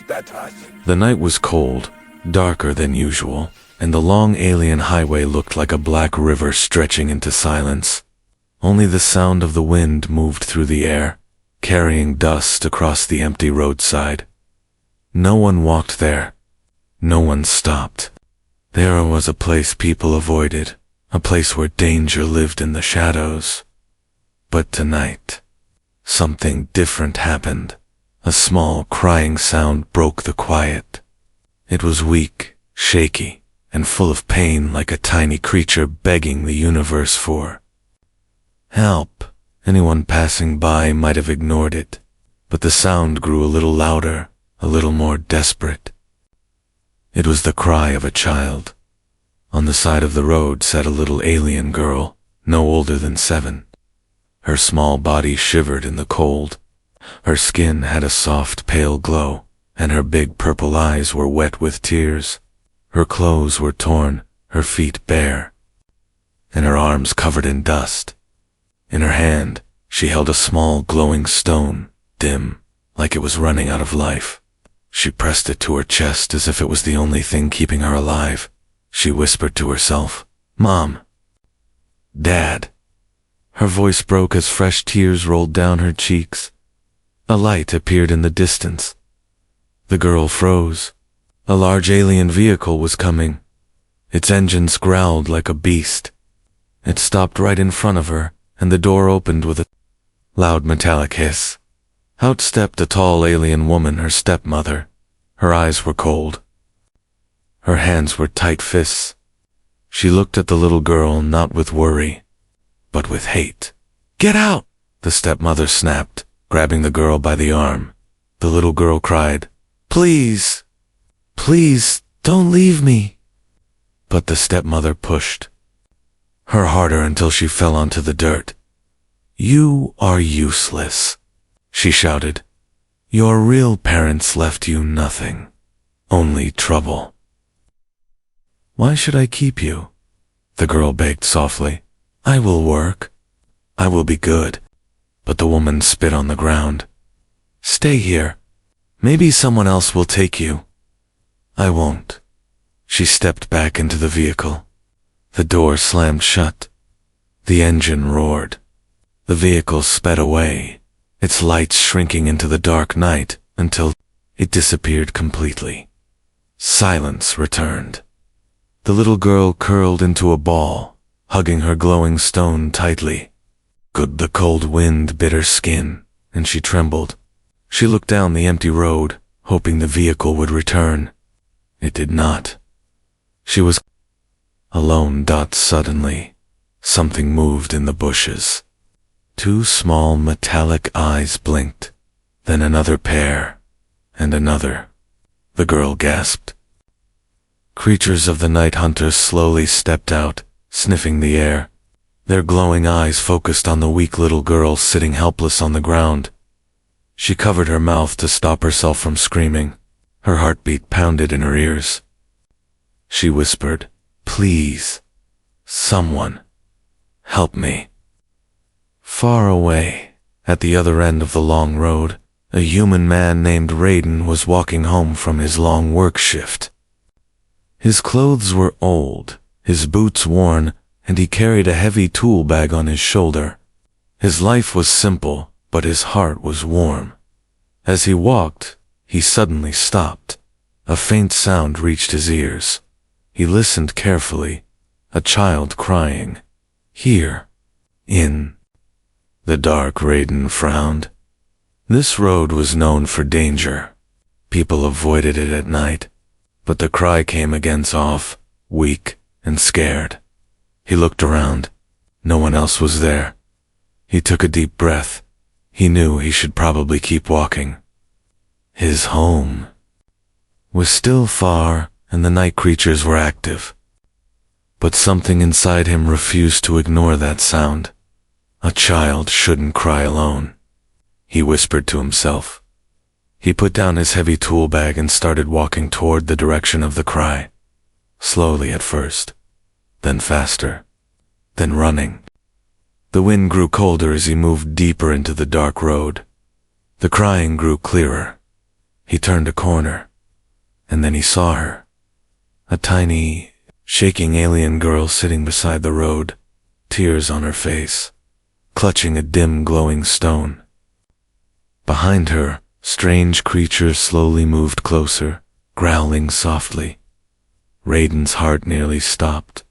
The night was cold, darker than usual, and the long alien highway looked like a black river stretching into silence. Only the sound of the wind moved through the air, carrying dust across the empty roadside. No one walked there. No one stopped. There was a place people avoided, a place where danger lived in the shadows. But tonight, something different happened. A small crying sound broke the quiet. It was weak, shaky, and full of pain, like a tiny creature begging the universe for help. Anyone passing by might have ignored it, but the sound grew a little louder, a little more desperate. It was the cry of a child. On the side of the road sat a little alien girl, no older than 7. Her small body shivered in the cold. Her skin had a soft, pale glow, and her big purple eyes were wet with tears. Her clothes were torn, her feet bare, and her arms covered in dust. In her hand, she held a small glowing stone, dim, like it was running out of life. She pressed it to her chest as if it was the only thing keeping her alive. She whispered to herself, "Mom. Dad." Her voice broke as fresh tears rolled down her cheeks. A light appeared in the distance. The girl froze. A large alien vehicle was coming. Its engines growled like a beast. It stopped right in front of her, and the door opened with a loud metallic hiss. Out stepped a tall alien woman, her stepmother. Her eyes were cold. Her hands were tight fists. She looked at the little girl not with worry, but with hate. "Get out!" the stepmother snapped, grabbing the girl by the arm. The little girl cried, "Please, please, don't leave me." But the stepmother pushed her harder until she fell onto the dirt. "You are useless," she shouted. "Your real parents left you nothing, only trouble." "Why should I keep you?" the girl begged softly. "I will work. I will be good." But the woman spit on the ground. "Stay here. Maybe someone else will take you." "I won't." She stepped back into the vehicle. The door slammed shut. The engine roared. The vehicle sped away, its lights shrinking into the dark night until it disappeared completely. Silence returned. The little girl curled into a ball, hugging her glowing stone tightly. The cold wind bit her skin, and she trembled. She looked down the empty road, hoping the vehicle would return. It did not. She was alone. Suddenly, something moved in the bushes. 2 small metallic eyes blinked, then another pair, and another. The girl gasped. Creatures of the night hunters slowly stepped out, sniffing the air. Their glowing eyes focused on the weak little girl sitting helpless on the ground. She covered her mouth to stop herself from screaming. Her heartbeat pounded in her ears. She whispered, "Please, someone, help me." Far away, at the other end of the long road, a human man named Raiden was walking home from his long work shift. His clothes were old, his boots worn, and he carried a heavy tool bag on his shoulder. His life was simple, but his heart was warm. As he walked, he suddenly stopped. A faint sound reached his ears. He listened carefully. A child crying. "Here, in the dark." Raiden frowned. This road was known for danger. People avoided it at night, but the cry came again soft, weak, and scared. He looked around. No one else was there. He took a deep breath. He knew he should probably keep walking. His home was still far, and the night creatures were active. But something inside him refused to ignore that sound. A child shouldn't cry alone, he whispered to himself. He put down his heavy tool bag and started walking toward the direction of the cry. Slowly at first, then faster, then running. The wind grew colder as he moved deeper into the dark road. The crying grew clearer. He turned a corner, and then he saw her. A tiny, shaking alien girl sitting beside the road, tears on her face, clutching a dim glowing stone. Behind her, strange creatures slowly moved closer, growling softly. Raiden's heart nearly stopped.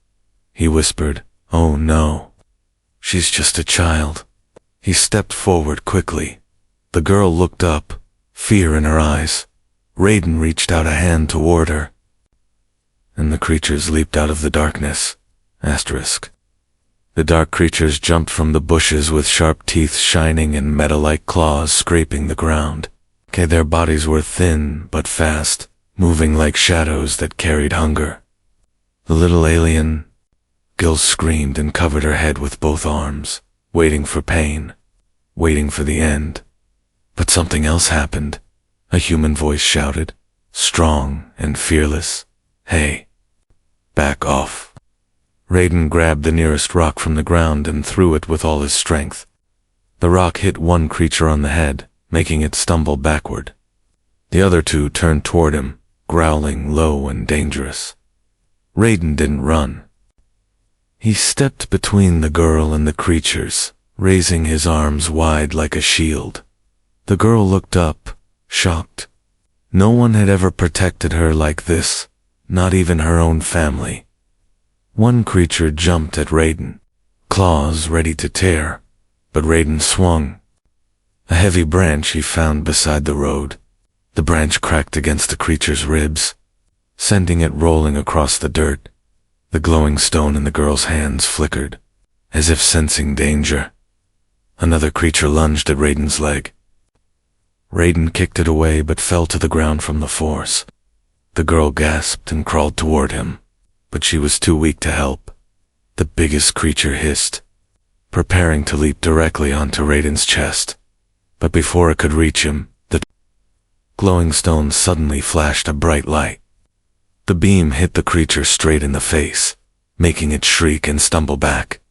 He whispered, "Oh no, she's just a child." He stepped forward quickly. The girl looked up, fear in her eyes. Raiden reached out a hand toward her, and the creatures leaped out of the darkness. Asterisk. The dark creatures jumped from the bushes with sharp teeth shining and metal-like claws scraping the ground. Their bodies were thin but fast, moving like shadows that carried hunger. The little alien girl screamed and covered her head with both arms, waiting for pain, waiting for the end. But something else happened. A human voice shouted, strong and fearless, "Hey, back off." Raiden grabbed the nearest rock from the ground and threw it with all his strength. The rock hit one creature on the head, making it stumble backward. The other two turned toward him, growling low and dangerous. Raiden didn't run. He stepped between the girl and the creatures, raising his arms wide like a shield. The girl looked up, shocked. No one had ever protected her like this, not even her own family. One creature jumped at Raiden, claws ready to tear, but Raiden swung. A heavy branch he found beside the road. The branch cracked against the creature's ribs, sending it rolling across the dirt. The glowing stone in the girl's hands flickered, as if sensing danger. Another creature lunged at Raiden's leg. Raiden kicked it away but fell to the ground from the force. The girl gasped and crawled toward him, but she was too weak to help. The biggest creature hissed, preparing to leap directly onto Raiden's chest. But before it could reach him, the glowing stone suddenly flashed a bright light. The beam hit the creature straight in the face, making it shriek and stumble back.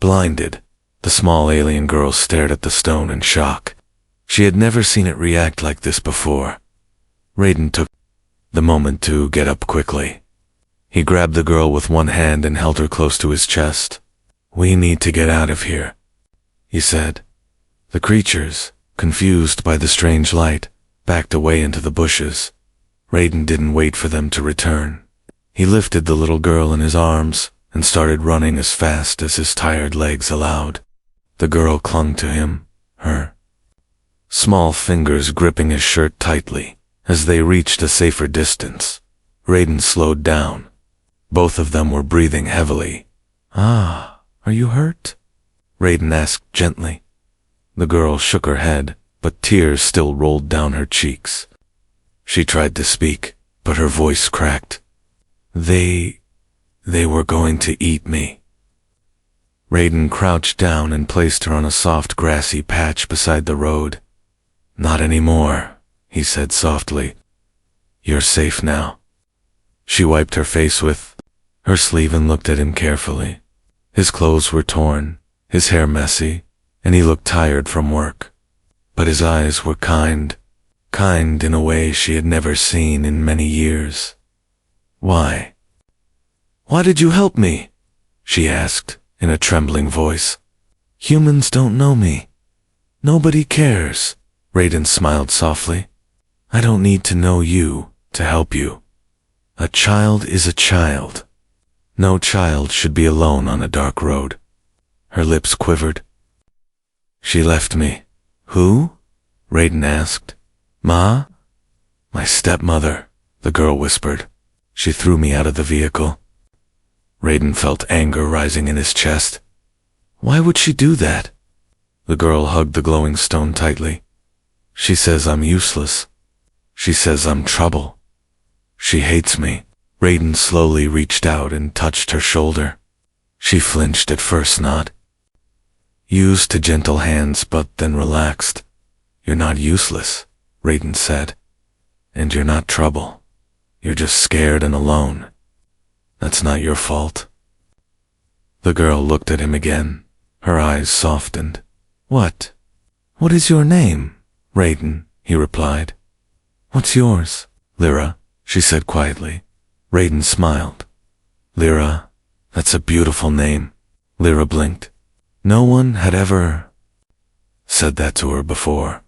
Blinded, the small alien girl stared at the stone in shock. She had never seen it react like this before. Raiden took the moment to get up quickly. He grabbed the girl with one hand and held her close to his chest. "We need to get out of here," he said. The creatures, confused by the strange light, backed away into the bushes. Raiden didn't wait for them to return. He lifted the little girl in his arms and started running as fast as his tired legs allowed. The girl clung to him, her small fingers gripping his shirt tightly. As they reached a safer distance, Raiden slowed down. Both of them were breathing heavily. "Ah, are you hurt?" Raiden asked gently. The girl shook her head, but tears still rolled down her cheeks. She tried to speak, but her voice cracked. They were going to eat me." Raiden crouched down and placed her on a soft grassy patch beside the road. "Not anymore," he said softly. "You're safe now." She wiped her face with her sleeve and looked at him carefully. His clothes were torn, his hair messy, and he looked tired from work. But his eyes were kind in a way she had never seen in many years. Why did you help me?" she asked in a trembling voice. "Humans don't know me. Nobody cares." Raiden smiled softly. "I don't need to know you to help you. A child is a child. No child should be alone on a dark road." Her lips quivered. "She left me." "Who?" Raiden asked. "Ma?" "My stepmother," the girl whispered. "She threw me out of the vehicle." Raiden felt anger rising in his chest. "Why would she do that?" The girl hugged the glowing stone tightly. "She says I'm useless. She says I'm trouble. She hates me." Raiden slowly reached out and touched her shoulder. She flinched at first, not used to gentle hands, but then relaxed. "You're not useless," Raiden said. "And you're not trouble. You're just scared and alone. That's not your fault." The girl looked at him again. Her eyes softened. What is your name?" "Raiden," he replied. What's yours? Lyra, she said quietly. Raiden smiled. Lyra, that's a beautiful name. Lyra blinked. No one had ever said that to her before.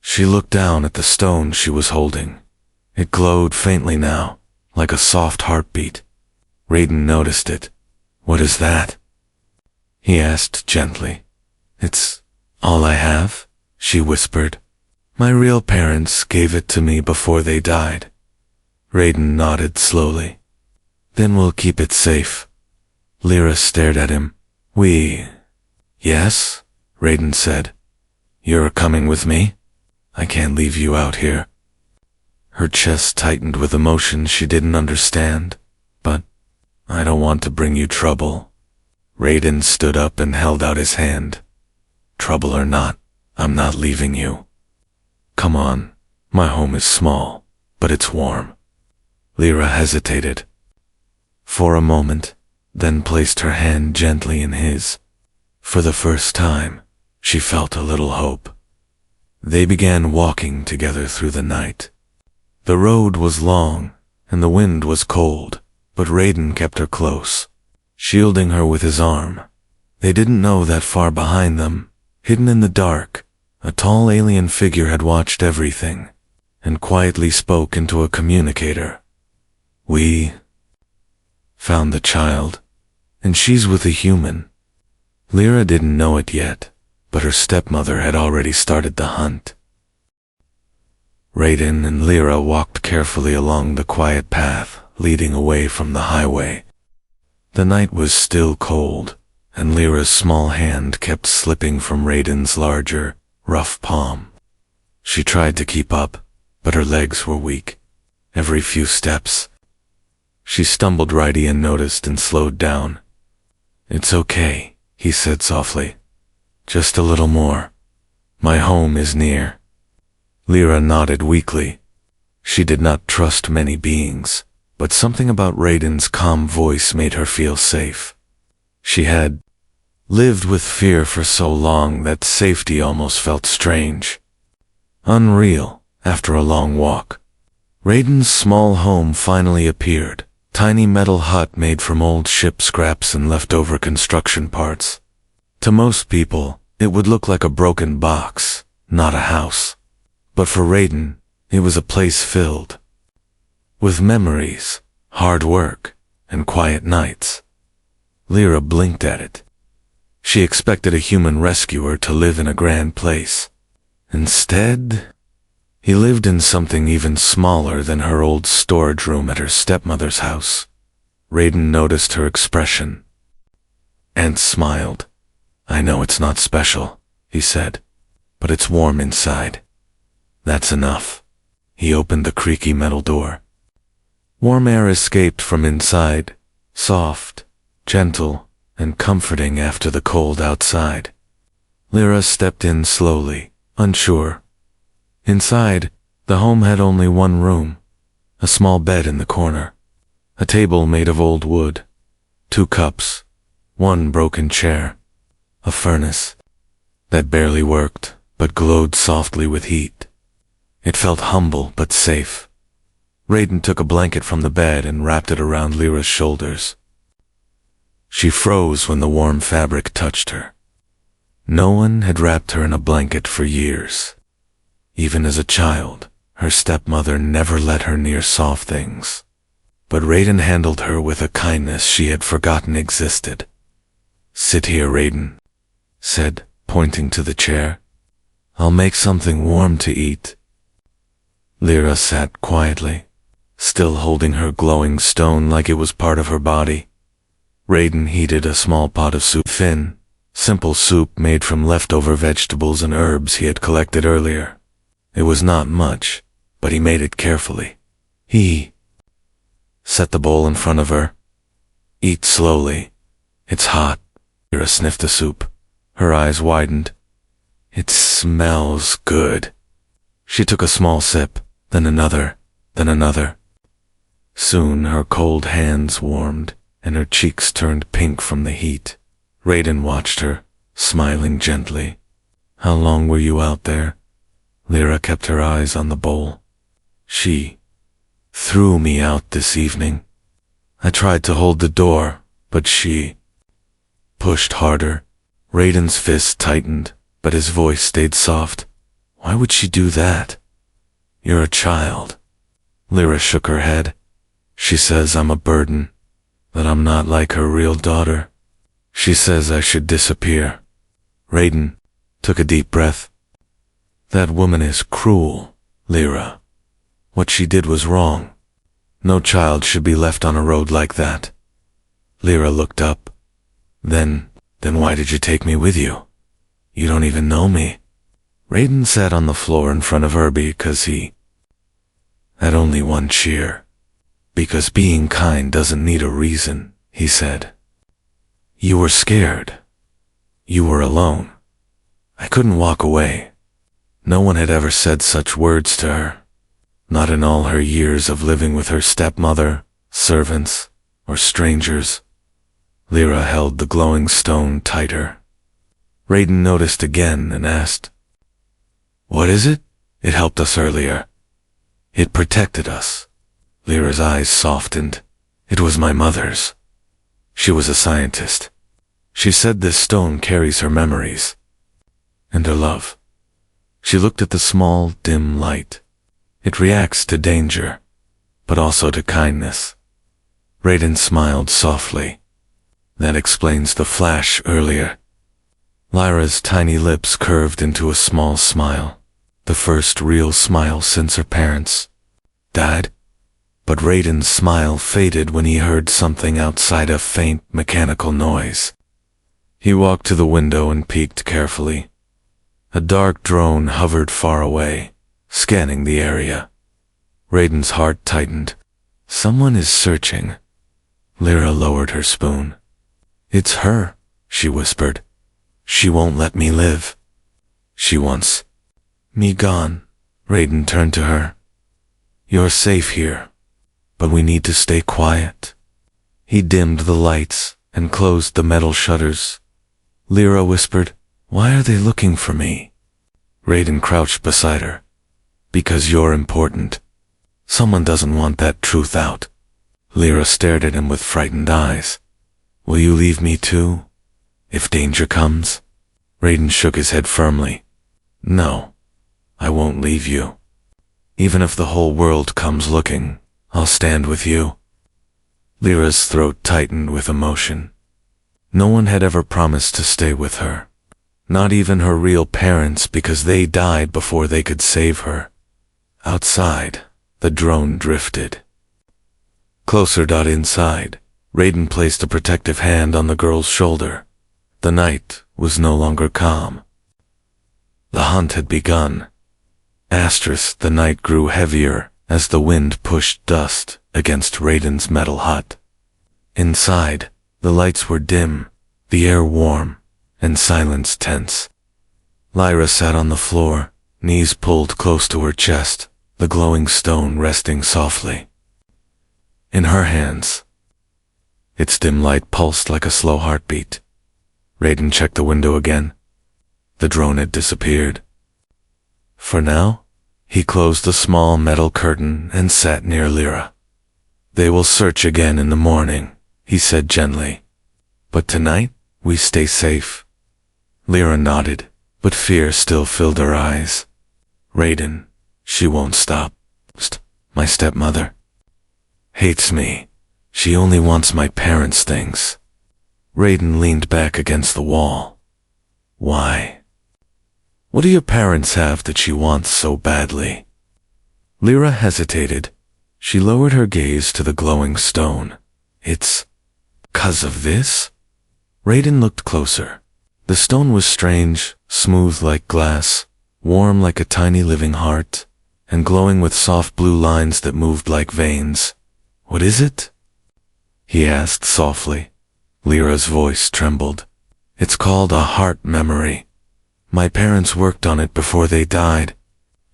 She looked down at the stone she was holding. It glowed faintly now, like a soft heartbeat. Raiden noticed it. What is that? He asked gently. It's all I have, she whispered. My real parents gave it to me before they died. Raiden nodded slowly. Then we'll keep it safe. Lyra stared at him. Yes, Raiden said. You're coming with me? I can't leave you out here. Her chest tightened with emotion she didn't understand. But I don't want to bring you trouble. Raiden stood up and held out his hand. Trouble or not, I'm not leaving you. Come on, my home is small, but it's warm. Lyra hesitated. For a moment, then placed her hand gently in his. For the first time, she felt a little hope. They began walking together through the night. The road was long, and the wind was cold, but Raiden kept her close, shielding her with his arm. They didn't know that far behind them, hidden in the dark, a tall alien figure had watched everything, and quietly spoke into a communicator. We found the child, and she's with a human. Lyra didn't know it yet, but her stepmother had already started the hunt. Raiden and Lyra walked carefully along the quiet path, leading away from the highway. The night was still cold, and Lyra's small hand kept slipping from Raiden's larger, rough palm. She tried to keep up, but her legs were weak. Every few steps, she stumbled. Raiden noticed and slowed down. It's okay, he said softly. Just a little more. My home is near. Lyra nodded weakly. She did not trust many beings, but something about Raiden's calm voice made her feel safe. She had lived with fear for so long that safety almost felt strange. Unreal, after a long walk. Raiden's small home finally appeared, tiny metal hut made from old ship scraps and leftover construction parts. To most people, it would look like a broken box, not a house. But for Raiden, it was a place filled with memories, hard work, and quiet nights. Lyra blinked at it. She expected a human rescuer to live in a grand place. Instead, he lived in something even smaller than her old storage room at her stepmother's house. Raiden noticed her expression and smiled. I know it's not special, he said, but it's warm inside. That's enough. He opened the creaky metal door. Warm air escaped from inside, soft, gentle, and comforting after the cold outside. Lyra stepped in slowly, unsure. Inside, the home had only one room, a small bed in the corner, a table made of old wood, 2 cups, 1 broken chair, a furnace that barely worked but glowed softly with heat. It felt humble but safe. Raiden took a blanket from the bed and wrapped it around Lyra's shoulders. She froze when the warm fabric touched her. No one had wrapped her in a blanket for years. Even as a child, her stepmother never let her near soft things. But Raiden handled her with a kindness she had forgotten existed. Sit here, Raiden, said, pointing to the chair. I'll make something warm to eat. Lyra sat quietly, still holding her glowing stone like it was part of her body. Raiden heated a small pot of soup, thin, simple soup made from leftover vegetables and herbs he had collected earlier. It was not much, but he made it carefully. He set the bowl in front of her. Eat slowly. It's hot. Lyra sniffed the soup. Her eyes widened. It smells good. She took a small sip, then another, then another. Soon her cold hands warmed, and her cheeks turned pink from the heat. Raiden watched her, smiling gently. How long were you out there? Lyra kept her eyes on the bowl. She threw me out this evening. I tried to hold the door, but she pushed harder. Raiden's fist tightened, but his voice stayed soft. Why would she do that? You're a child. Lyra shook her head. She says I'm a burden, that I'm not like her real daughter. She says I should disappear. Raiden took a deep breath. That woman is cruel, Lyra. What she did was wrong. No child should be left on a road like that. Lyra looked up. Then why did you take me with you? You don't even know me. Raiden sat on the floor in front of her because he had only one cheer. Because being kind doesn't need a reason, he said. You were scared. You were alone. I couldn't walk away. No one had ever said such words to her. Not in all her years of living with her stepmother, servants, or strangers. Lyra held the glowing stone tighter. Raiden noticed again and asked, What is it? It helped us earlier. It protected us. Lyra's eyes softened. It was my mother's. She was a scientist. She said this stone carries her memories and her love. She looked at the small, dim light. It reacts to danger, but also to kindness. Raiden smiled softly. That explains the flash earlier. Lyra's tiny lips curved into a small smile, the first real smile since her parents died. But Raiden's smile faded when he heard something outside, a faint mechanical noise. He walked to the window and peeked carefully. A dark drone hovered far away, scanning the area. Raiden's heart tightened. Someone is searching. Lyra lowered her spoon. It's her, she whispered. She won't let me live. She wants me gone. Raiden turned to her. You're safe here, but we need to stay quiet. He dimmed the lights and closed the metal shutters. Lyra whispered, Why are they looking for me? Raiden crouched beside her. Because you're important. Someone doesn't want that truth out. Lyra stared at him with frightened eyes. Will you leave me too, if danger comes? Raiden shook his head firmly. No, I won't leave you. Even if the whole world comes looking, I'll stand with you. Lyra's throat tightened with emotion. No one had ever promised to stay with her. Not even her real parents, because they died before they could save her. Outside, the drone drifted. Closer. Inside, Raiden placed a protective hand on the girl's shoulder. The night was no longer calm. The hunt had begun. The night grew heavier as the wind pushed dust against Raiden's metal hut. Inside, the lights were dim, the air warm, and silence tense. Lyra sat on the floor, knees pulled close to her chest, the glowing stone resting softly in her hands. Its dim light pulsed like a slow heartbeat. Raiden checked the window again. The drone had disappeared. For now, he closed the small metal curtain and sat near Lyra. They will search again in the morning, he said gently. But tonight, we stay safe. Lyra nodded, but fear still filled her eyes. Raiden, she won't stop. My stepmother hates me. She only wants my parents' things. Raiden leaned back against the wall. Why? What do your parents have that she wants so badly? Lyra hesitated. She lowered her gaze to the glowing stone. It's 'cause of this? Raiden looked closer. The stone was strange, smooth like glass, warm like a tiny living heart, and glowing with soft blue lines that moved like veins. What is it? He asked softly. Lyra's voice trembled. It's called a heart memory. My parents worked on it before they died.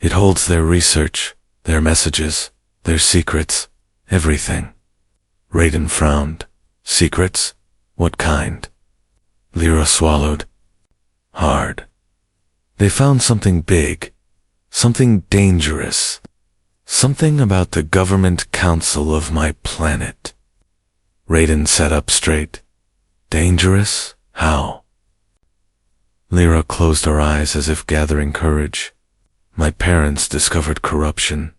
It holds their research, their messages, their secrets, everything. Raiden frowned. Secrets? What kind? Lyra swallowed. Hard. They found something big, something dangerous, Something about the government council of my planet. Raiden sat up straight. Dangerous? How? Lyra closed her eyes as if gathering courage. My parents discovered corruption.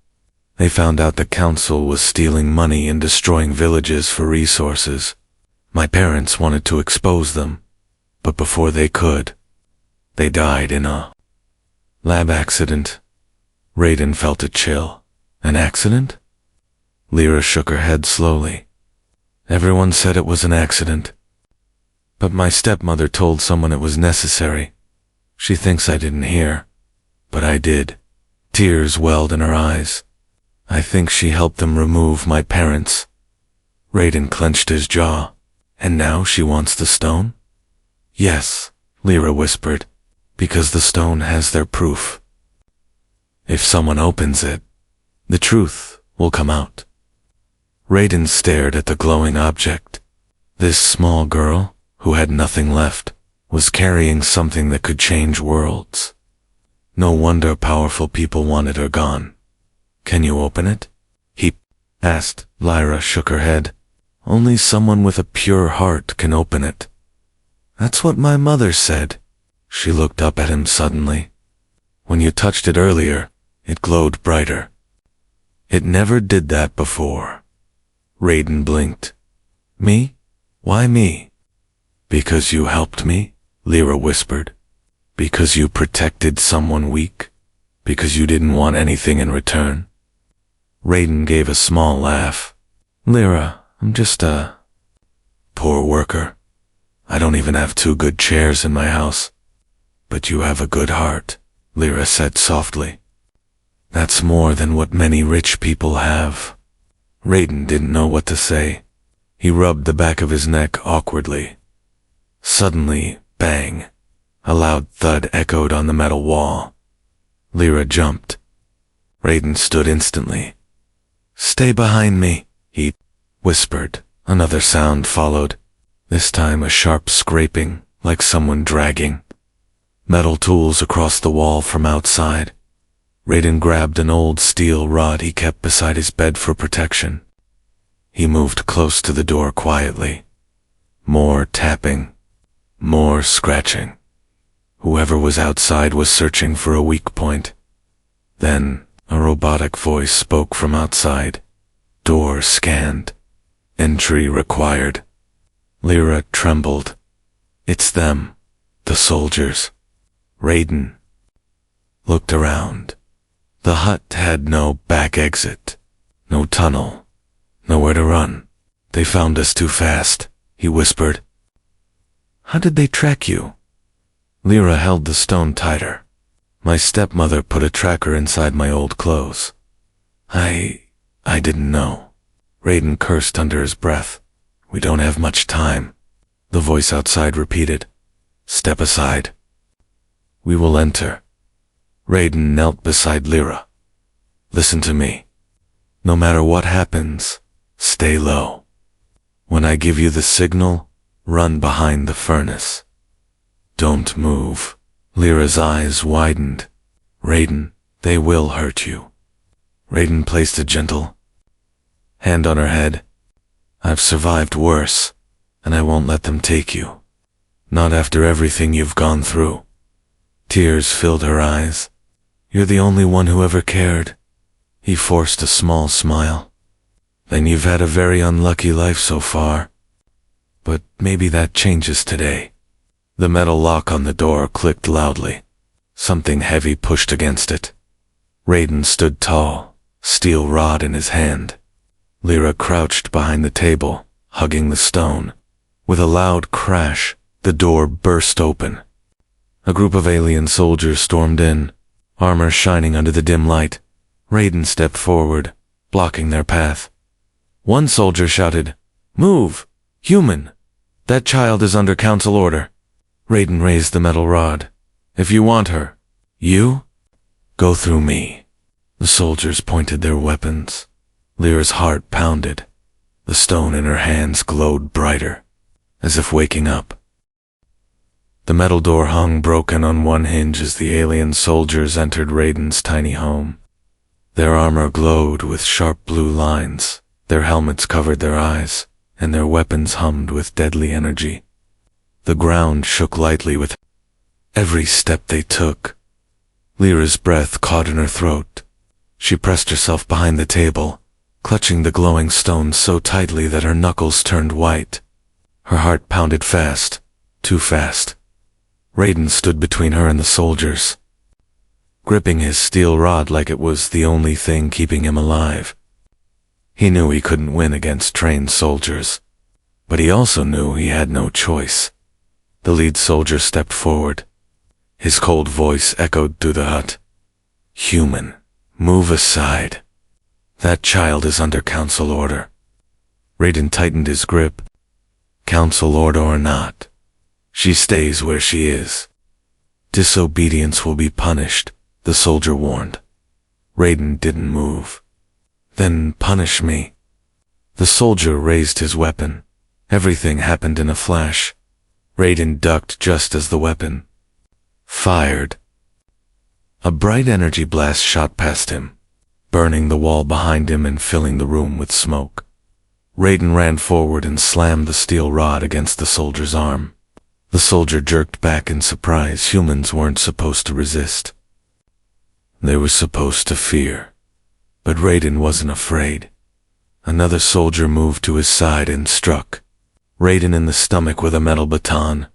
They found out the council was stealing money and destroying villages for resources. My parents wanted to expose them, but before they could, they died in a lab accident. Raiden felt a chill. An accident? Lyra shook her head slowly. Everyone said it was an accident. But my stepmother told someone it was necessary. She thinks I didn't hear, but I did. Tears welled in her eyes. I think she helped them remove my parents. Raiden clenched his jaw. And now she wants the stone? Yes, Lyra whispered, because the stone has their proof. If someone opens it, the truth will come out. Raiden stared at the glowing object. This small girl, who had nothing left, was carrying something that could change worlds. No wonder powerful people wanted her gone. Can you open it? He asked. Lyra shook her head. Only someone with a pure heart can open it. That's what my mother said. She looked up at him suddenly. When you touched it earlier, it glowed brighter. It never did that before. Raiden blinked. Me? Why me? Because you helped me, Lyra whispered. Because you protected someone weak. Because you didn't want anything in return. Raiden gave a small laugh. Lyra, I'm just a poor worker. I don't even have 2 good chairs in my house. But you have a good heart, Lyra said softly. That's more than what many rich people have. Raiden didn't know what to say. He rubbed the back of his neck awkwardly. Suddenly, bang! A loud thud echoed on the metal wall. Lyra jumped. Raiden stood instantly. Stay behind me, he whispered. Another sound followed, this time a sharp scraping, like someone dragging. Metal tools across the wall from outside. Raiden grabbed an old steel rod he kept beside his bed for protection. He moved close to the door quietly. More tapping. More scratching. Whoever was outside was searching for a weak point. Then, a robotic voice spoke from outside. Door scanned. Entry required. Lyra trembled. It's them, the soldiers. Raiden looked around. The hut had no back exit, no tunnel, nowhere to run. They found us too fast, he whispered. How did they track you? Lyra held the stone tighter. My stepmother put a tracker inside my old clothes. I didn't know. Raiden cursed under his breath. We don't have much time. The voice outside repeated. Step aside. We will enter. Raiden knelt beside Lyra. Listen to me. No matter what happens, stay low. When I give you the signal, run behind the furnace. Don't move. Lyra's eyes widened. Raiden, they will hurt you. Raiden placed a gentle hand on her head. I've survived worse, and I won't let them take you. Not after everything you've gone through. Tears filled her eyes. You're the only one who ever cared. He forced a small smile. Then you've had a very unlucky life so far. But maybe that changes today. The metal lock on the door clicked loudly. Something heavy pushed against it. Raiden stood tall, steel rod in his hand. Lyra crouched behind the table, hugging the stone. With a loud crash, the door burst open. A group of alien soldiers stormed in, armor shining under the dim light. Raiden stepped forward, blocking their path. One soldier shouted, Move! Human! That child is under council order. Raiden raised the metal rod. If you want her, you? Go through me. The soldiers pointed their weapons. Lyra's heart pounded. The stone in her hands glowed brighter, as if waking up. The metal door hung broken on one hinge as the alien soldiers entered Raiden's tiny home. Their armor glowed with sharp blue lines, their helmets covered their eyes, and their weapons hummed with deadly energy. The ground shook lightly with every step they took. Lyra's breath caught in her throat. She pressed herself behind the table, clutching the glowing stone so tightly that her knuckles turned white. Her heart pounded fast, too fast. Raiden stood between her and the soldiers, gripping his steel rod like it was the only thing keeping him alive. He knew he couldn't win against trained soldiers, but he also knew he had no choice. The lead soldier stepped forward. His cold voice echoed through the hut. "Human, move aside. That child is under council order." Raiden tightened his grip. "Council order or not, she stays where she is. Disobedience will be punished," the soldier warned. Raiden didn't move. "Then punish me." The soldier raised his weapon. Everything happened in a flash. Raiden ducked just as the weapon fired. A bright energy blast shot past him, burning the wall behind him and filling the room with smoke. Raiden ran forward and slammed the steel rod against the soldier's arm. The soldier jerked back in surprise. Humans weren't supposed to resist. They were supposed to fear. But Raiden wasn't afraid. Another soldier moved to his side and struck Raiden in the stomach with a metal baton.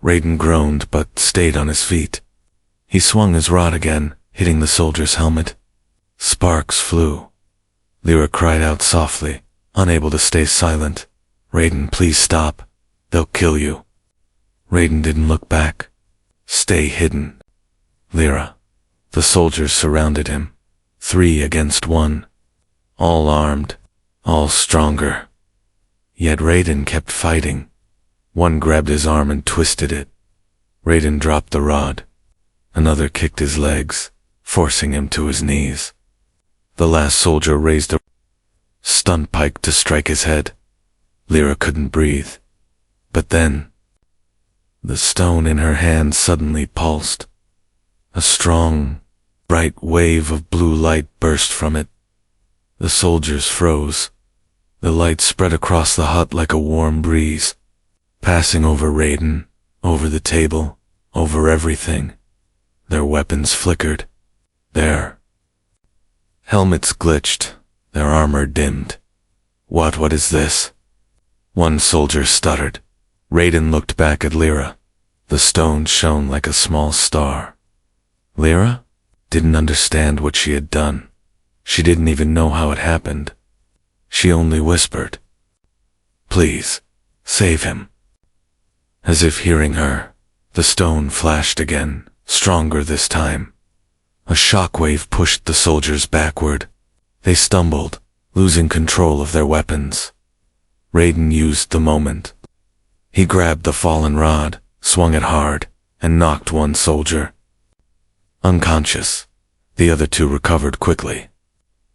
Raiden groaned but stayed on his feet. He swung his rod again, hitting the soldier's helmet. Sparks flew. Lyra cried out softly, unable to stay silent. "Raiden, please stop. They'll kill you." Raiden didn't look back. "Stay hidden." "Lyra." The soldiers surrounded him, 3 against 1. All armed, all stronger. Yet Raiden kept fighting. One grabbed his arm and twisted it. Raiden dropped the rod. Another kicked his legs, forcing him to his knees. The last soldier raised a stun pike to strike his head. Lyra couldn't breathe. But then, the stone in her hand suddenly pulsed. A strong, bright wave of blue light burst from it. The soldiers froze. The light spread across the hut like a warm breeze, passing over Raiden, over the table, over everything. Their weapons flickered. Their helmets glitched. Their armor dimmed. What is this?" One soldier stuttered. Raiden looked back at Lyra. The stone shone like a small star. Lyra didn't understand what she had done. She didn't even know how it happened. She only whispered, "Please, save him." As if hearing her, the stone flashed again, stronger this time. A shockwave pushed the soldiers backward. They stumbled, losing control of their weapons. Raiden used the moment. He grabbed the fallen rod, swung it hard, and knocked one soldier unconscious. The other 2 recovered quickly.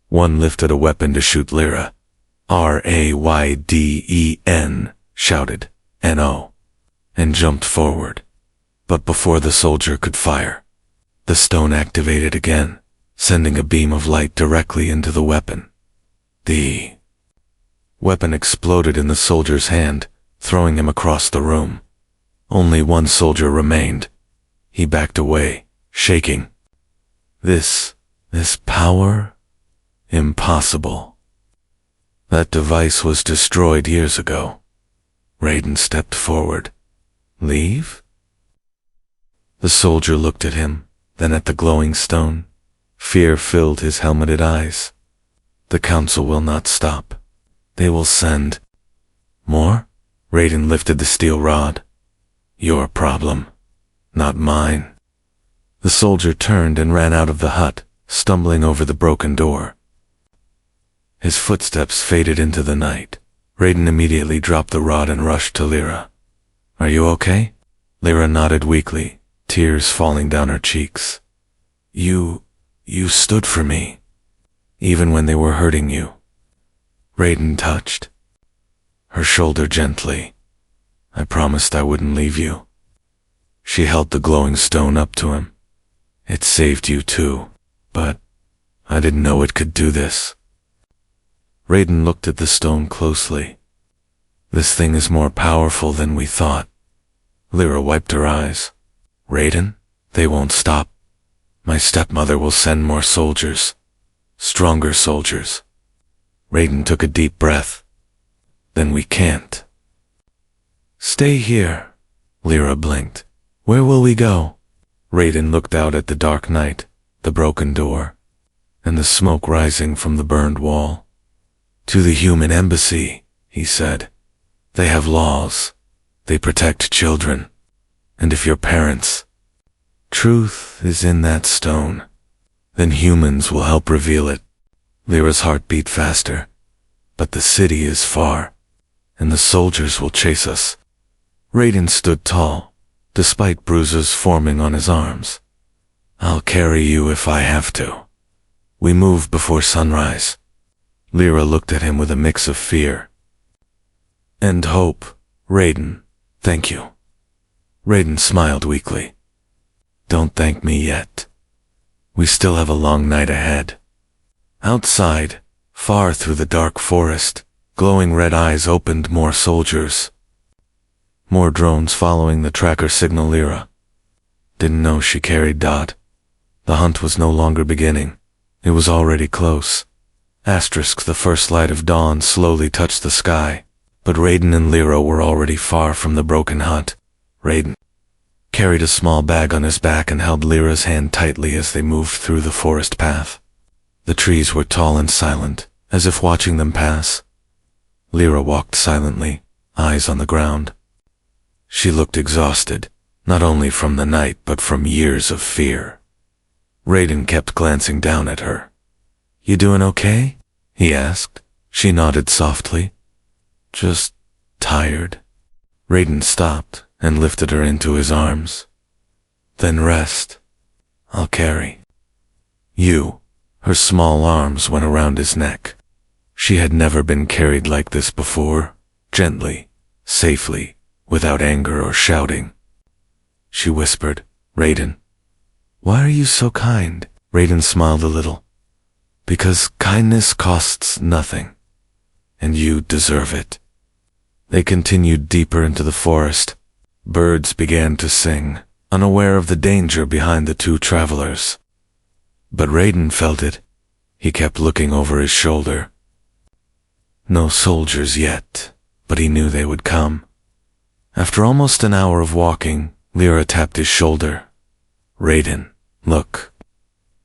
One lifted a weapon to shoot Lyra. "Raiden," shouted, "No," and jumped forward. But before the soldier could fire, the stone activated again, sending a beam of light directly into the weapon. The weapon exploded in the soldier's hand, throwing him across the room. Only one soldier remained. He backed away, shaking. This power? Impossible. That device was destroyed years ago. Raiden stepped forward. "Leave?" The soldier looked at him, then at the glowing stone. Fear filled his helmeted eyes. "The council will not stop. They will send more?" Raiden lifted the steel rod. "Your problem, not mine." The soldier turned and ran out of the hut, stumbling over the broken door. His footsteps faded into the night. Raiden immediately dropped the rod and rushed to Lyra. "Are you okay?" Lyra nodded weakly, tears falling down her cheeks. You stood for me, even when they were hurting you." Raiden touched her shoulder gently. "I promised I wouldn't leave you." She held the glowing stone up to him. "It saved you too, but I didn't know it could do this. Raiden looked at the stone closely. This thing is more powerful than we thought. Lyra wiped her eyes. Raiden, they won't stop. My stepmother will send more soldiers. Stronger soldiers. Raiden took a deep breath. Then we can't. Stay here. Lyra blinked. Where will we go? Raiden looked out at the dark night, the broken door, and the smoke rising from the burned wall. To the human embassy, he said. They have laws. They protect children. And if your parents, truth is in that stone, then humans will help reveal it. Lyra's heart beat faster. But the city is far, and the soldiers will chase us. Raiden stood tall, despite bruises forming on his arms. I'll carry you if I have to. We move before sunrise. Lyra looked at him with a mix of fear and hope. Raiden, thank you. Raiden smiled weakly. Don't thank me yet. We still have a long night ahead. Outside, far through the dark forest, glowing red eyes opened more soldiers. More drones following the tracker signal. Lyra didn't know she carried Dot. The hunt was no longer beginning. It was already close. The first light of dawn slowly touched the sky, but Raiden and Lyra were already far from the broken hut. Raiden carried a small bag on his back and held Lyra's hand tightly as they moved through the forest path. The trees were tall and silent, as if watching them pass. Lyra walked silently, eyes on the ground. She looked exhausted, not only from the night but from years of fear. Raiden kept glancing down at her. You doing okay? He asked. She nodded softly. Just tired. Raiden stopped and lifted her into his arms. Then rest. I'll carry you. Her small arms went around his neck. She had never been carried like this before, gently, safely, without anger or shouting. She whispered, Raiden, why are you so kind? Raiden smiled a little. Because kindness costs nothing, and you deserve it. They continued deeper into the forest. Birds began to sing, unaware of the danger behind the two travelers. But Raiden felt it. He kept looking over his shoulder. No soldiers yet, but he knew they would come. After almost an hour of walking, Lyra tapped his shoulder. Raiden, look.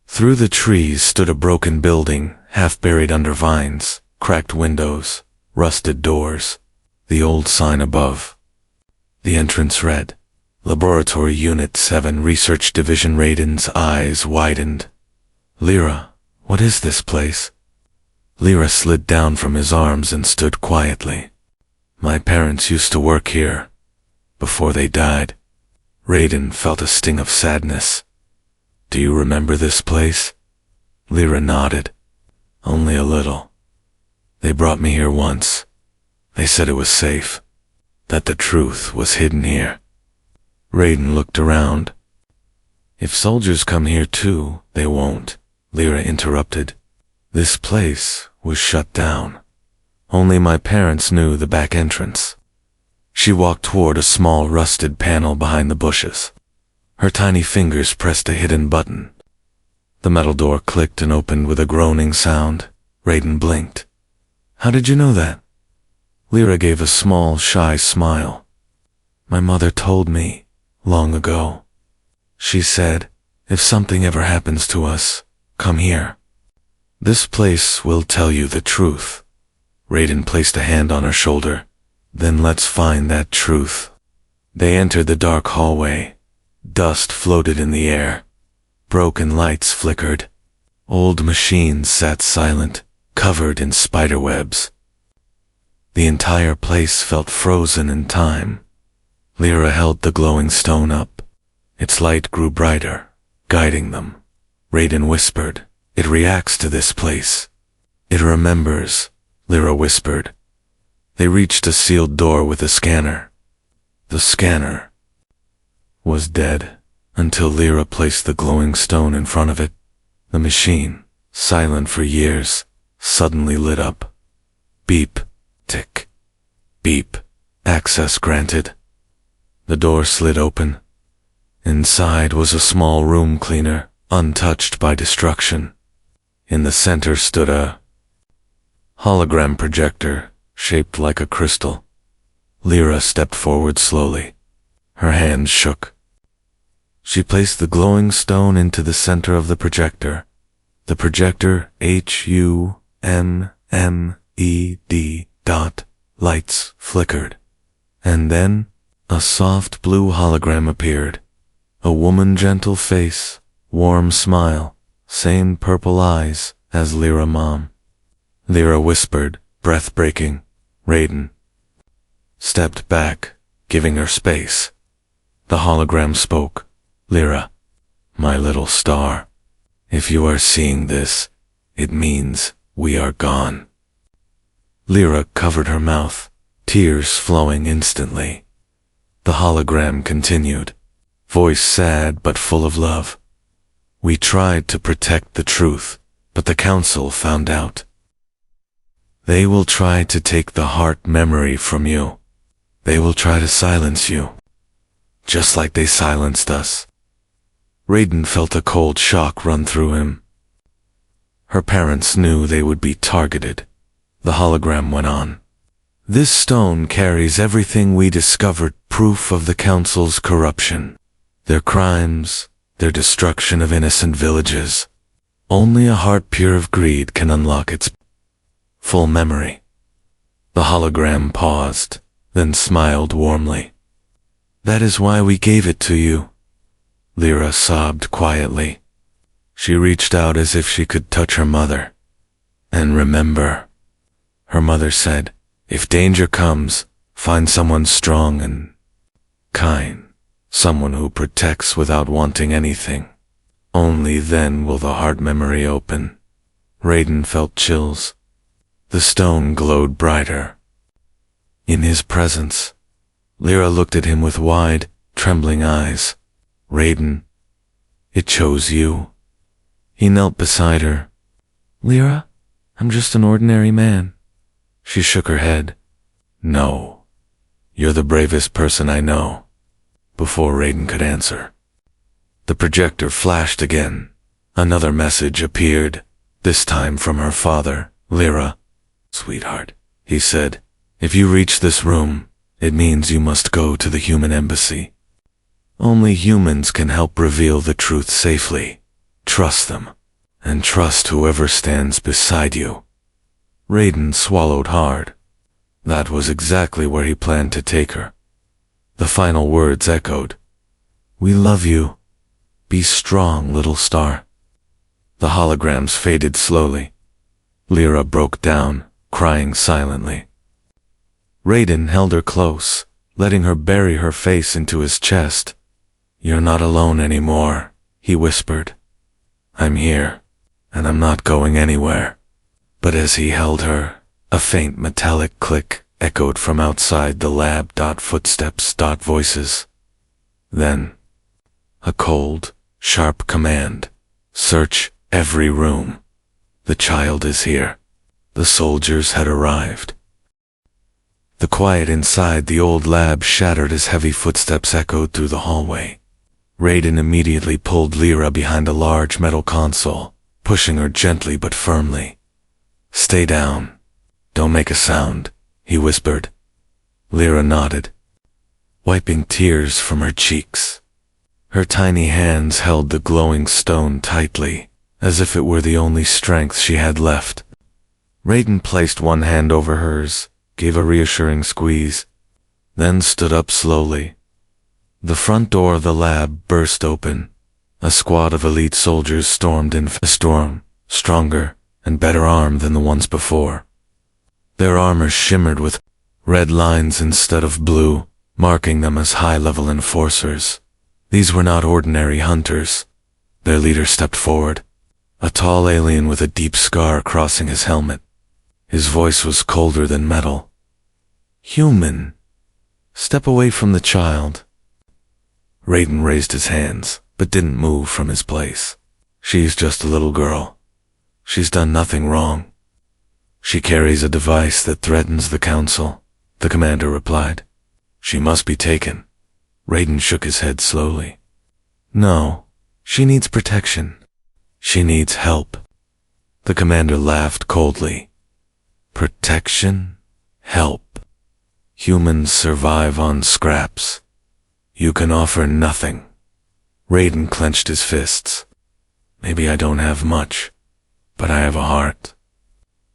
Through the trees stood a broken building, half buried under vines, cracked windows, rusted doors, the old sign above. The entrance read, Laboratory Unit 7 Research Division. Raiden's eyes widened. Lyra, what is this place? Lyra slid down from his arms and stood quietly. My parents used to work here, before they died. Raiden felt a sting of sadness. Do you remember this place? Lyra nodded. Only a little. They brought me here once. They said it was safe, that the truth was hidden here. Raiden looked around. If soldiers come here too, they won't, Lyra interrupted. This place was shut down. Only my parents knew the back entrance. She walked toward a small rusted panel behind the bushes. Her tiny fingers pressed a hidden button. The metal door clicked and opened with a groaning sound. Raiden blinked. How did you know that? Lyra gave a small, shy smile. My mother told me, long ago. She said, if something ever happens to us, come here. This place will tell you the truth. Raiden placed a hand on her shoulder. Then let's find that truth. They entered the dark hallway. Dust floated in the air. Broken lights flickered. Old machines sat silent, covered in spiderwebs. The entire place felt frozen in time. Lyra held the glowing stone up. Its light grew brighter, guiding them. Raiden whispered, It reacts to this place. It remembers, Lyra whispered. They reached a sealed door with a scanner. The scanner was dead until Lyra placed the glowing stone in front of it. The machine silent for years, suddenly lit up. Beep, tick, beep, access granted. The door slid open. Inside was a small room cleaner, untouched by destruction. In the center stood a hologram projector, shaped like a crystal. Lyra stepped forward slowly. Her hands shook. She placed the glowing stone into the center of the projector. The projector HUMMED lights flickered. And then a soft blue hologram appeared. A woman, gentle face, warm smile, same purple eyes as Lyra Mom. Lyra whispered, breath-breaking, Raiden. Stepped back, giving her space. The hologram spoke. Lyra, my little star, if you are seeing this, it means we are gone. Lyra covered her mouth, tears flowing instantly. The hologram continued, voice sad but full of love. We tried to protect the truth, but the council found out. They will try to take the heart memory from you. They will try to silence you, just like they silenced us. Raiden felt a cold shock run through him. Her parents knew they would be targeted. The hologram went on. This stone carries everything we discovered, proof of the council's corruption, their crimes, their destruction of innocent villages. Only a heart pure of greed can unlock its full memory. The hologram paused, then smiled warmly. That is why we gave it to you. Lyra sobbed quietly. She reached out as if she could touch her mother. And remember, her mother said, if danger comes, find someone strong and kind, someone who protects without wanting anything. Only then will the heart memory open. Raiden felt chills. The stone glowed brighter. In his presence, Lyra looked at him with wide, trembling eyes. Raiden, it chose you. He knelt beside her. Lyra, I'm just an ordinary man. She shook her head. No, you're the bravest person I know. Before Raiden could answer, the projector flashed again. Another message appeared, this time from her father. Lyra, sweetheart, he said, if you reach this room, it means you must go to the human embassy. Only humans can help reveal the truth safely. Trust them, and trust whoever stands beside you. Raiden swallowed hard. That was exactly where he planned to take her. The final words echoed. We love you. Be strong, little star. The holograms faded slowly. Lyra broke down, crying silently. Raiden held her close, letting her bury her face into his chest. You're not alone anymore, he whispered. I'm here, and I'm not going anywhere. But as he held her, a faint metallic click echoed from outside the lab. Footsteps. Voices. Then, a cold, sharp command. Search every room. The child is here. The soldiers had arrived. The quiet inside the old lab shattered as heavy footsteps echoed through the hallway. Raiden immediately pulled Lyra behind a large metal console, pushing her gently but firmly. Stay down. Don't make a sound, he whispered. Lyra nodded, wiping tears from her cheeks. Her tiny hands held the glowing stone tightly, as if it were the only strength she had left. Raiden placed one hand over hers, gave a reassuring squeeze, then stood up slowly. The front door of the lab burst open. A squad of elite soldiers stormed in a storm, stronger and better armed than the ones before. Their armor shimmered with red lines instead of blue, marking them as high-level enforcers. These were not ordinary hunters. Their leader stepped forward, a tall alien with a deep scar crossing his helmet. His voice was colder than metal. Human, step away from the child. Raiden raised his hands, but didn't move from his place. She's just a little girl. She's done nothing wrong. She carries a device that threatens the council, the commander replied. She must be taken. Raiden shook his head slowly. No, she needs protection. She needs help. The commander laughed coldly. Protection? Help. Humans survive on scraps. You can offer nothing. Raiden clenched his fists. Maybe I don't have much, but I have a heart.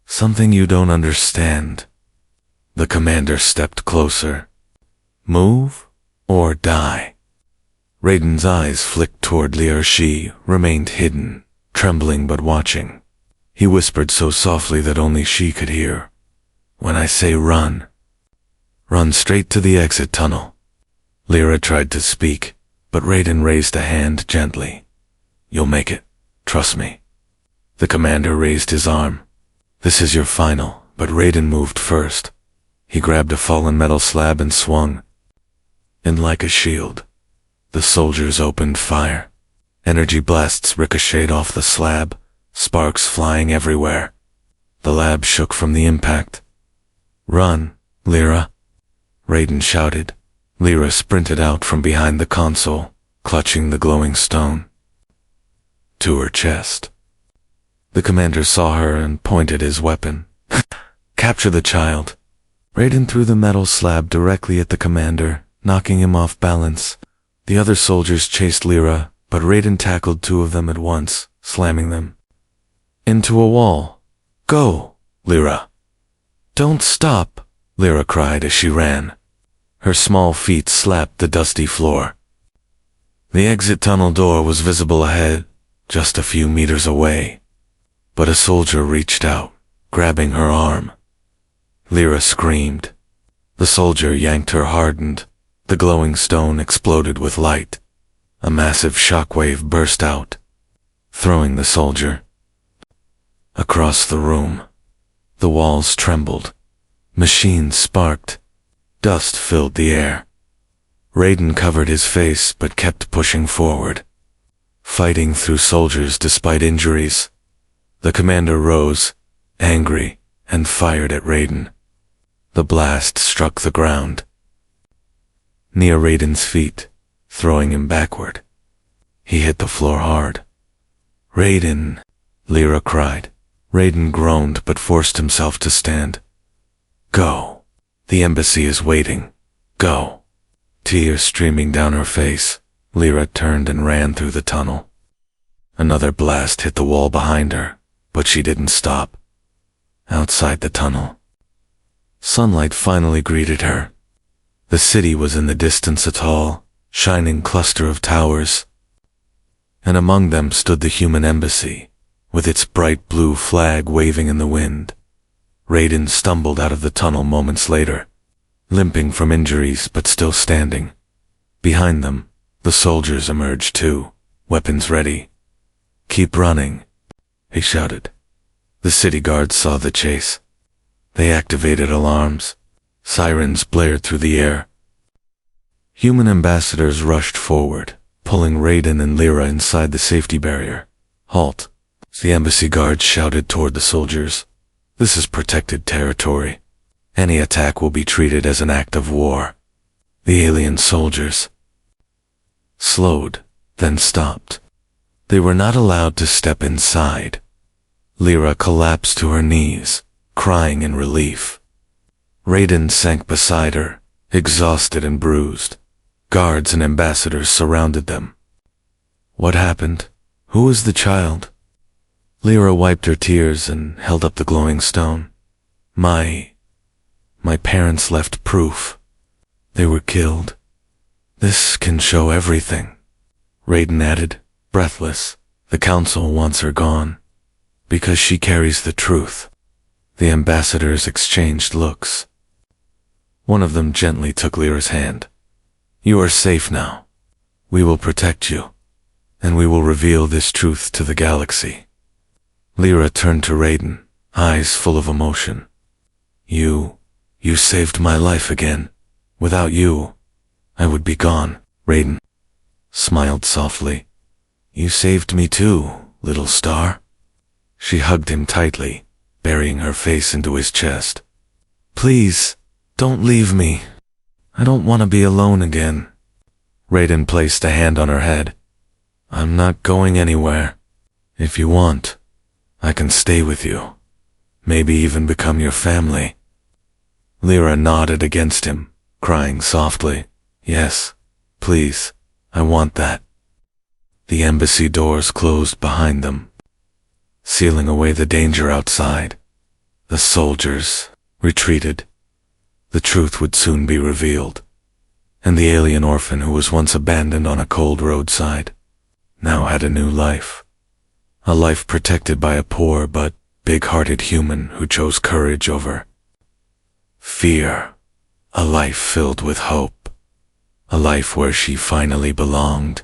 Something you don't understand. The commander stepped closer. Move or die. Raiden's eyes flicked toward Lear. She remained hidden, trembling but watching. He whispered so softly that only she could hear. When I say run, run straight to the exit tunnel. Lyra tried to speak, but Raiden raised a hand gently. You'll make it. Trust me. The commander raised his arm. This is your final, but Raiden moved first. He grabbed a fallen metal slab and swung. And like a shield, the soldiers opened fire. Energy blasts ricocheted off the slab, sparks flying everywhere. The lab shook from the impact. Run, Lyra, Raiden shouted. Lyra sprinted out from behind the console, clutching the glowing stone. To her chest. The commander saw her and pointed his weapon. Capture the child. Raiden threw the metal slab directly at the commander, knocking him off balance. The other soldiers chased Lyra, but Raiden tackled two of them at once, slamming them into a wall. Go, Lyra. Don't stop, Lyra cried as she ran. Her small feet slapped the dusty floor. The exit tunnel door was visible ahead, just a few meters away. But a soldier reached out, grabbing her arm. Lyra screamed. The soldier yanked her hardened. The glowing stone exploded with light. A massive shockwave burst out, throwing the soldier across the room. The walls trembled. Machines sparked. Dust filled the air. Raiden covered his face but kept pushing forward, fighting through soldiers despite injuries. The commander rose, angry, and fired at Raiden. The blast struck the ground, near Raiden's feet, throwing him backward. He hit the floor hard. Raiden, Lyra cried. Raiden groaned but forced himself to stand. Go. The embassy is waiting. Go. Tears streaming down her face, Lyra turned and ran through the tunnel. Another blast hit the wall behind her, but she didn't stop. Outside the tunnel, sunlight finally greeted her. The city was in the distance, a tall, shining cluster of towers, and among them stood the human embassy, with its bright blue flag waving in the wind. Raiden stumbled out of the tunnel moments later, limping from injuries but still standing. Behind them, the soldiers emerged too, weapons ready. Keep running, he shouted. The city guards saw the chase. They activated alarms. Sirens blared through the air. Human ambassadors rushed forward, pulling Raiden and Lyra inside the safety barrier. Halt, the embassy guards shouted toward the soldiers. This is protected territory. Any attack will be treated as an act of war. The alien soldiers slowed, then stopped. They were not allowed to step inside. Lyra collapsed to her knees, crying in relief. Raiden sank beside her, exhausted and bruised. Guards and ambassadors surrounded them. What happened? Who was the child? Lyra wiped her tears and held up the glowing stone. My parents left proof. They were killed. This can show everything. Raiden added, breathless. The council wants her gone, because she carries the truth. The ambassadors exchanged looks. One of them gently took Lyra's hand. You are safe now. We will protect you, and we will reveal this truth to the galaxy. Lyra turned to Raiden, eyes full of emotion. You saved my life again. Without you, I would be gone. Raiden smiled softly. You saved me too, little star. She hugged him tightly, burying her face into his chest. Please, don't leave me. I don't want to be alone again. Raiden placed a hand on her head. I'm not going anywhere. If you want, I can stay with you. Maybe even become your family. Lyra nodded against him, crying softly. Yes, please, I want that. The embassy doors closed behind them, sealing away the danger outside. The soldiers retreated. The truth would soon be revealed, and the alien orphan who was once abandoned on a cold roadside now had a new life. A life protected by a poor but big-hearted human who chose courage over fear. A life filled with hope. A life where she finally belonged.